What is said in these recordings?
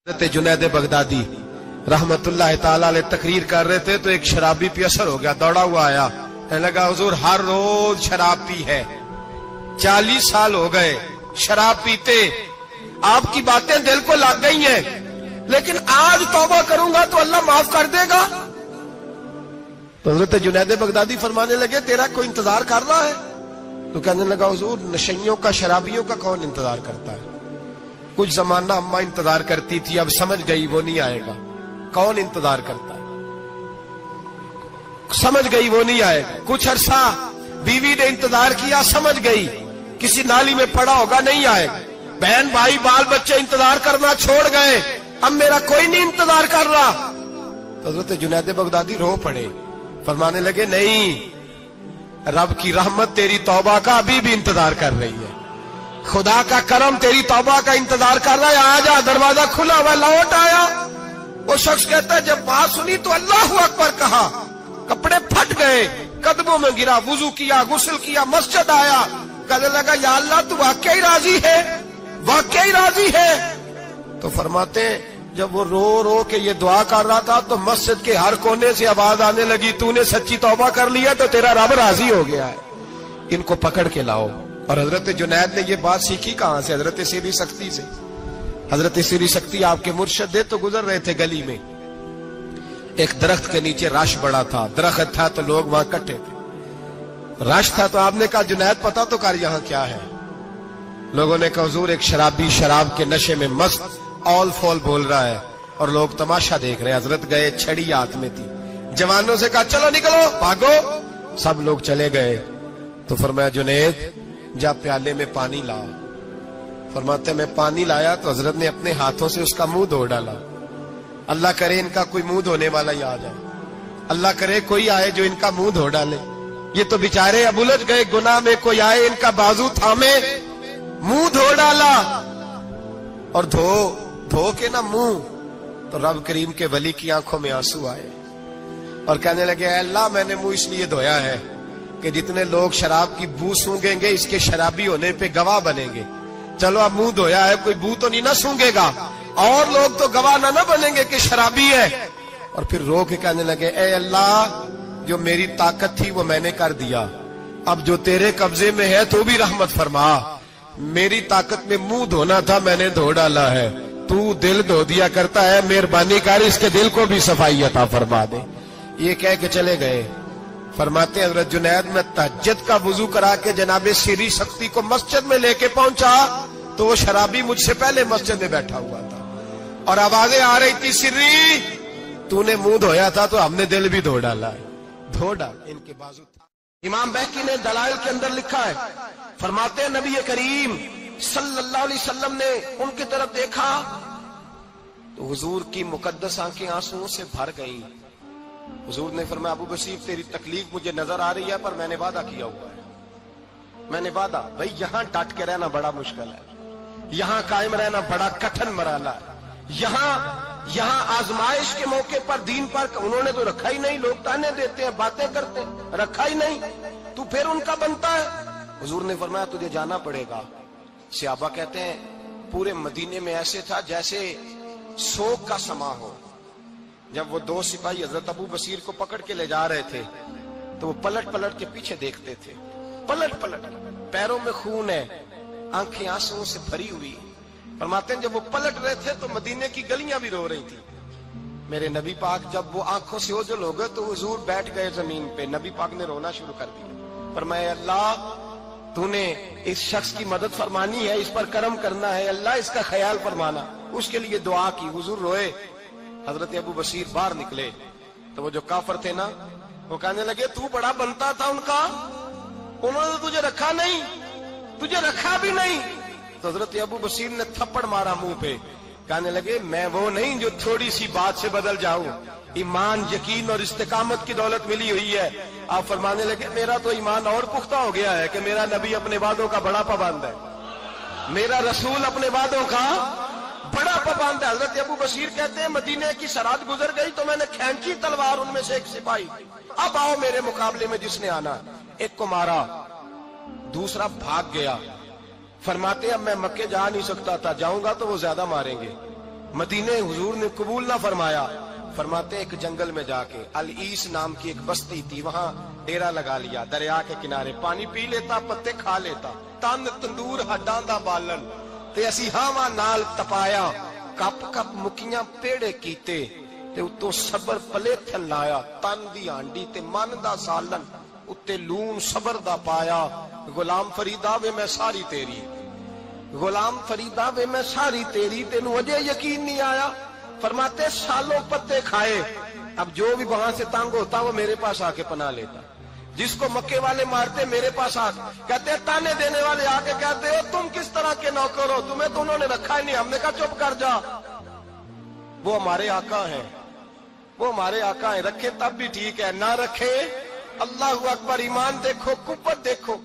حضرت جنید بغدادی رحمتullah تعالی علیہ تقریر کر رہے تھے تو ایک شرابی پہ اثر ہو گیا، دوڑا ہوا آیا، کہنے لگا حضور ہر روز شراب پی ہے، 40 سال ہو گئے شراب پیتے، آپ کی باتیں دل کو لگ گئی ہیں، لیکن آج توبہ کروں گا تو اللہ معاف کر دے گا۔ تو حضرت جنید بغدادی فرمانے لگے تیرا کوئی انتظار کر رہا ہے؟ تو کہنے لگا حضور نشیوں کا، شرابیوں کا کون انتظار کرتا ہے؟ کچھ زمانہ اماں انتظار کرتی تھی، اب سمجھ گئی وہ نہیں آئے گا۔ کون انتظار کرتا ہے؟ سمجھ گئی وہ نہیں آئے گا۔ کچھ عرصہ بیوی نے انتظار کیا، سمجھ گئی کسی نالی میں پڑا ہوگا، نہیں آئے گا۔ بہن بھائی بال بچے انتظار کرنا چھوڑ گئے، اب میرا کوئی نہیں انتظار کر رہا۔ تو حضرت جنید بغدادی رو پڑے، فرمانے لگے نہیں، رب کی رحمت تیری توبہ کا ابھی بھی انتظار کر رہی ہے، خدا کا کرم تیری توبہ کا انتظار کر رہا ہے، آ جا، دروازہ کھلا ہوا، لوٹ آیا۔ وہ شخص کہتا ہے جب بات سنی تو اللہ اکبر کہا، کپڑے پھٹ گئے، قدموں میں گرا، وضو کیا، غسل کیا، مسجد آیا، کہنے لگا یا اللہ تو واقعی راضی ہے، واقعی راضی ہے؟ تو فرماتے ہیں جب وہ رو رو کے یہ دعا کر رہا تھا تو مسجد کے ہر کونے سے آواز آنے لگی تو نے سچی توبہ کر لیا تو تیرا رب راضی ہو گیا ہے، ان کو پکڑ کے لاؤ۔ اور حضرت جنید نے یہ بات سیکھی کہاں سے؟ حضرت سیری سختی سے۔ حضرت سیری سختی آپ کے مرشد دے تو گزر رہے تھے گلی میں، ایک درخت کے نیچے رش بڑا تھا، درخت تھا تو لوگ وہاں کٹے تھے، رش تھا تو آپ نے کہا جنید پتا تو کر یہاں کیا ہے؟ لوگوں نے کہا حضور ایک شرابی شراب کے نشے میں مست آل فول بول رہا ہے اور لوگ تماشا دیکھ رہے ہیں۔ حضرت گئے، چھڑی ہاتھ میں تھی، جوانوں سے کہا چلو نکلو بھاگو، سب لوگ چلے گئے۔ تو فرمایا جنید جا پیالے میں پانی لا۔ فرماتے میں پانی لایا تو حضرت نے اپنے ہاتھوں سے اس کا منہ دھو ڈالا۔ اللہ کرے ان کا کوئی منہ دھونے والا ہی آ جائے، اللہ کرے کوئی آئے جو ان کا منہ دھو ڈالے، یہ تو بیچارے اب الجھ گئے گناہ میں، کوئی آئے ان کا بازو تھامے، منہ دھو ڈالا۔ اور دھو کے نا منہ، تو رب کریم کے ولی کی آنکھوں میں آنسو آئے اور کہنے لگے اے اللہ میں نے منہ اس لیے دھویا ہے کہ جتنے لوگ شراب کی بو سونگیں گے اس کے شرابی ہونے پہ گواہ بنیں گے۔ چلو اب منہ دھویا ہے، کوئی بو تو نہیں نہ سونگے گا، اور لوگ تو گواہ نہ بنیں گے کہ شرابی ہے۔ اور پھر رو کے کہنے لگے اے اللہ جو میری طاقت تھی وہ میں نے کر دیا، اب جو تیرے قبضے میں ہے تو بھی رحمت فرما، میری طاقت میں منہ دھونا تھا میں نے دھو ڈالا ہے، تو دل دھو دیا کرتا ہے، مہربانی کر اس کے دل کو بھی صفائی عطا فرما دے۔ یہ کہہ کے چلے گئے۔ فرماتے حضرت جنید میں تہجد کا وضو کرا کے جناب سیری سختی کو مسجد میں لے کے پہنچا تو وہ شرابی مجھ سے پہلے مسجد میں بیٹھا ہوا تھا اور آوازیں آ رہی تھی سری تو نے منہ دھویا تھا تو ہم نے دل بھی دھو ڈالا ہے، دھو ڈال ان کے بازو تھا۔ امام بہقی نے دلائل کے اندر لکھا ہے، فرماتے ہیں نبی کریم صلی اللہ علیہ وسلم نے ان کی طرف دیکھا تو حضور کی مقدس آنکھیں آنسوؤں سے بھر گئیں۔ حضور نے فرمایا ابو بصیر تیری تکلیف مجھے نظر آ رہی ہے پر میں نے وعدہ کیا ہوا ہے، میں نے وعدہ، بھئی یہاں ڈٹ کے رہنا بڑا مشکل ہے، یہاں قائم رہنا بڑا کٹھن مرحلہ ہے، یہاں آزمائش کے موقع پر دین پر انہوں نے تو رکھا ہی نہیں، لوگ تانے دیتے ہیں باتیں کرتے ہیں، رکھا ہی نہیں، تو پھر ان کا بنتا ہے۔ حضور نے فرمایا تجھے جانا پڑے گا۔ صحابہ کہتے ہیں پورے مدینے میں ایسے تھا جیسے سوگ کا سما ہو۔ جب وہ دو سپاہی حضرت ابو بصیر کو پکڑ کے لے جا رہے تھے تو وہ پلٹ پلٹ کے پیچھے دیکھتے تھے، پلٹ پلٹ، پیروں میں خون ہے، آنکھیں آنسوؤں سے بھری ہوئی۔ فرماتے ہیں جب وہ پلٹ رہے تھے تو مدینے کی گلیاں بھی رو رہی تھی۔ میرے نبی پاک جب وہ آنکھوں سے اوجھل ہو گئے تو حضور بیٹھ گئے زمین پہ، نبی پاک نے رونا شروع کر دیا۔ فرمایا اللہ تو نے اس شخص کی مدد فرمانی ہے، اس پر کرم کرنا ہے، اللہ اس کا خیال فرمانا، اس کے لیے دعا کی۔ حضور روئے۔ حضرت ابو بصیر باہر نکلے تو وہ جو کافر تھے نا وہ کہنے لگے تو بڑا بنتا تھا ان کا، انہوں نے تجھے رکھا نہیں، تجھے رکھا بھی نہیں۔ تو حضرت ابو بصیر نے تھپڑ مارا منہ پہ، کہنے لگے میں وہ نہیں جو تھوڑی سی بات سے بدل جاؤں، ایمان یقین اور استقامت کی دولت ملی ہوئی ہے۔ آپ فرمانے لگے میرا تو ایمان اور پختہ ہو گیا ہے کہ میرا نبی اپنے وعدوں کا بڑا پابند ہے، میرا رسول اپنے وعدوں کا بڑا پابند ہے۔ حضرت ابو بصیر کہتے ہیں مدینے کی سرحد گزر گئی تو میں نے کھینچی تلوار، ان میں سے ایک سپاہی اب آؤ میرے مقابلے میں جس نے آنا، ایک کو مارا، دوسرا بھاگ گیا۔ فرماتے اب میں مکے جا نہیں سکتا تھا، جاؤں گا تو وہ زیادہ ماریں گے، مدینے حضور نے قبول نہ فرمایا. فرماتے ایک جنگل میں جا کے العیس نام کی ایک بستی تھی, وہاں ڈیرا لگا لیا, دریا کے کنارے, پانی پی لیتا, پتے کھا لیتا, تن تندور ہڈاں دا بالن تے اسی ہاواں نال تپایا, کپ کپ مکیاں پیڑے کیتے تے اتوں صبر پلیتھن لایا, تن دی ہانڈی تے من دا سالن اتے لون صبر دا پایا. غلام فریدا وے میں ساری تیری, غلام فریدا وے میں ساری تیری, تینوں اجے یقین نہیں آیا. فرماتے سالوں پتے کھائے, اب جو بھی وہاں سے تنگ ہوتا وہ میرے پاس آ کے پناہ لیتا, جس کو مکے والے مارتے میرے پاس آ کہتے تانے دینے والے آ کے کہتے ہو تم کس طرح کے نوکر ہو, تمہیں تو انہوں نے رکھا ہی نہیں. ہم نے کہا چپ کر جا, وہ ہمارے آقا ہیں, وہ ہمارے آقا ہیں, رکھے تب بھی ٹھیک ہے, نہ رکھے اللہ اکبر. ایمان دیکھو, قوت دیکھو,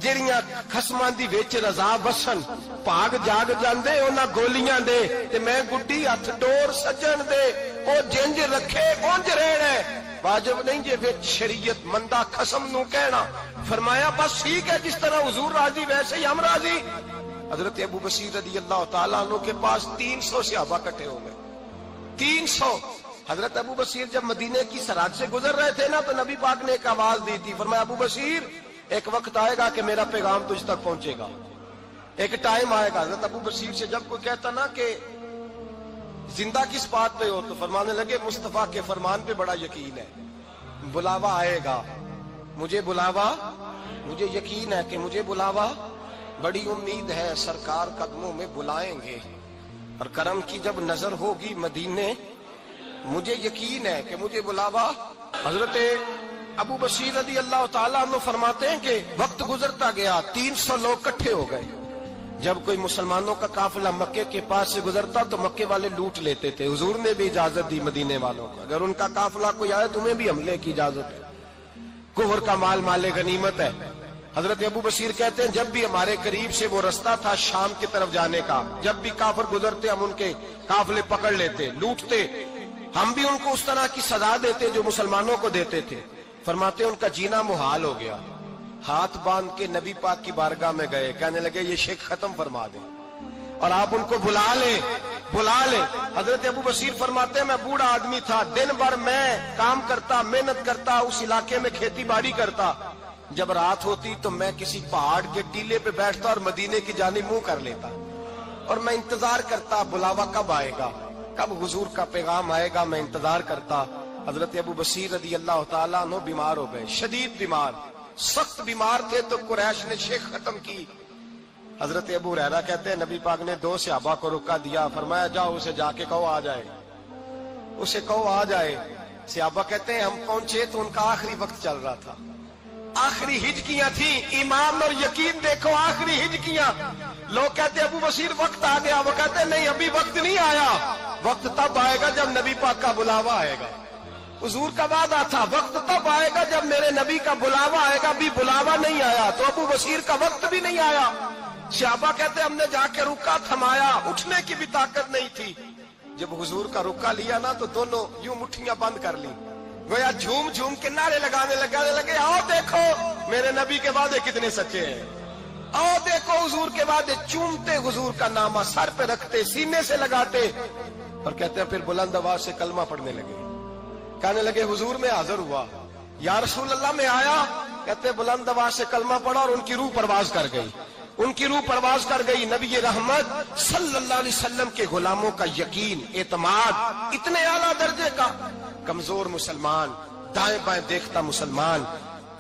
جڑیاں خصماں دی وچ رضا وسن, بھاگ جاگ جاندے انہاں گولیاں دے تے میں گڈی ہتھ ڈور سجن دے, او جنج رکھے اونج رہنا ہے, واجب نہیں جے وچ شریعت مندہ خصم نو کہنا. فرمایا بس ٹھیک ہے, جس طرح حضور راضی ویسے ہی ہم راضی. حضرت ابو بصیر رضی اللہ تعالیٰ عنہ کے پاس 300 صحابہ اکٹھے ہو گئے, 300. حضرت ابو بصیر جب مدینے کی سرحد سے گزر رہے تھے نا, تو نبی پاک نے ایک آواز دی تھی. فرمایا ابو بصیر ایک وقت آئے گا کہ میرا پیغام تجھ تک پہنچے گا, ایک ٹائم آئے گا. حضرت ابو بصیر سے جب کوئی کہتا نا کہ زندہ کس بات پہ ہو, تو فرمانے لگے مصطفیٰ کے فرمان پہ بڑا یقین ہے, بلاوا آئے گا, مجھے بلاوا, مجھے یقین ہے کہ مجھے بلاوا, بڑی امید ہے سرکار قدموں میں بلائیں گے, اور کرم کی جب نظر ہوگی مدینے, مجھے یقین ہے کہ مجھے بلاوا. حضرت ابو بصیر رضی اللہ تعالیٰ عنہ فرماتے ہیں کہ وقت گزرتا گیا, 300 لوگ اکٹھے ہو گئے. جب کوئی مسلمانوں کا قافلہ مکے کے پاس سے گزرتا تو مکے والے لوٹ لیتے تھے. حضور نے بھی اجازت دی مدینے والوں کو, اگر ان کا قافلہ کوئی آئے تمہیں بھی حملے کی اجازت ہے, کفر کا مال مال غنیمت ہے. حضرت ابو بصیر کہتے ہیں جب بھی ہمارے قریب سے وہ رستہ تھا شام کی طرف جانے کا, جب بھی کافر گزرتے ہم ان کے قافلے پکڑ لیتے, لوٹتے, ہم بھی ان کو اس طرح کی سزا دیتے جو مسلمانوں کو دیتے تھے. فرماتے ان کا جینا محال ہو گیا, ہاتھ باندھ کے نبی پاک کی بارگاہ میں گئے, کہنے لگے یہ شرک ختم فرما دیں اور آپ ان کو بلا لیں, بلا لیں. حضرت ابو بصیر فرماتے ہیں میں بوڑھا آدمی تھا, دن بھر میں کام کرتا, محنت کرتا, اس علاقے میں کھیتی باڑی کرتا, جب رات ہوتی تو میں کسی پہاڑ کے ٹیلے پہ بیٹھتا اور مدینے کی جانب منہ کر لیتا, اور میں انتظار کرتا بلاوا کب آئے گا, کب حضور کا پیغام آئے گا, میں انتظار کرتا. حضرت ابو بصیر رضی اللہ تعالیٰ عنہ بیمار ہو گئے, شدید بیمار, سخت بیمار تھے, تو قریش نے شیخ ختم کی. حضرت ابو ہریرہ کہتے ہیں نبی پاک نے 2 صحابہ کو روکا دیا, فرمایا جاؤ اسے جا کے کہو آ جائے, اسے کہو آ جائے. صحابہ کہتے ہیں ہم پہنچے تو ان کا آخری وقت چل رہا تھا, آخری ہجکیاں تھیں, ایمان اور یقین دیکھو, آخری ہجکیاں. لوگ کہتے ابو بصیر وقت آ گیا, وہ کہتے نہیں ابھی وقت نہیں آیا, وقت تب آئے گا جب نبی پاک کا بلاوا آئے گا. حضور کا وعدہ تھا وقت تب آئے گا جب میرے نبی کا بلاوا آئے گا, بھی بلاوا نہیں آیا تو ابو بصیر کا وقت بھی نہیں آیا. صحابہ کہتے ہم نے جا کے رکا, تھمایا, اٹھنے کی بھی طاقت نہیں تھی. جب حضور کا رکا لیا نا تو دونوں یوں مٹھیاں بند کر لی, گویا جھوم جھوم کے نعرے لگانے لگے آؤ دیکھو میرے نبی کے وعدے کتنے سچے ہیں, آؤ دیکھو حضور کے وعدے. چومتے حضور کا نامہ سر پہ رکھتے, سینے سے لگاتے, اور کہتے ہیں پھر بلند آواز سے کلمہ پڑھنے لگے. کہنے لگے حضور میں حاضر ہوا, یا رسول اللہ میں آیا. کہتے بلند آواز سے کلمہ پڑھا اور ان کی روح پرواز کر گئی, ان کی روح پرواز کر گئی. نبی رحمت صلی اللہ علیہ وسلم کے غلاموں کا یقین, اعتماد اتنے اعلیٰ درجے کا. کمزور مسلمان, دائیں بائیں دیکھتا مسلمان,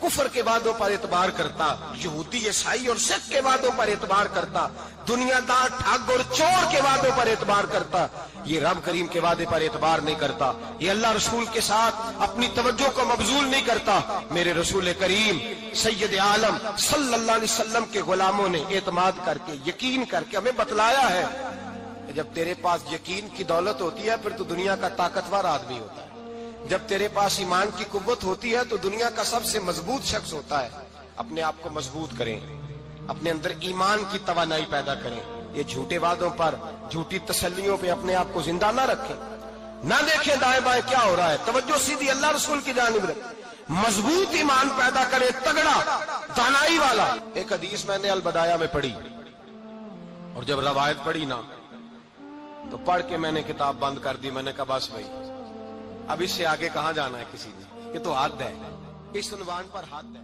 کفر کے وعدوں پر اعتبار کرتا, یہودی عیسائی اور سکھ کے وعدوں پر اعتبار کرتا, دنیا دار ٹھگ اور چور کے وعدوں پر اعتبار کرتا, یہ رب کریم کے وعدے پر اعتبار نہیں کرتا, یہ اللہ رسول کے ساتھ اپنی توجہ کو مبذول نہیں کرتا. میرے رسول کریم سید عالم صلی اللہ علیہ وسلم کے غلاموں نے اعتماد کر کے, یقین کر کے ہمیں بتلایا ہے کہ جب تیرے پاس یقین کی دولت ہوتی ہے پھر تو دنیا کا طاقتور آدمی ہوتا ہے. جب تیرے پاس ایمان کی قوت ہوتی ہے تو دنیا کا سب سے مضبوط شخص ہوتا ہے. اپنے آپ کو مضبوط کریں, اپنے اندر ایمان کی توانائی پیدا کریں. یہ جھوٹے وعدوں پر, جھوٹی تسلیوں پہ اپنے آپ کو زندہ نہ رکھیں, نہ دیکھیں دائیں بائیں کیا ہو رہا ہے, توجہ سیدھی اللہ رسول کی جانب رکھیں. مضبوط ایمان پیدا کرے, تگڑا, دانائی والا. ایک حدیث میں نے البدایہ میں پڑھی, اور جب روایت پڑھی نا تو پڑھ کے میں نے کتاب بند کر دی. میں نے کہا بس بھائی اب اس سے آگے کہاں جانا ہے کسی نے, یہ تو حد ہے, اس عنوان پر حد ہے.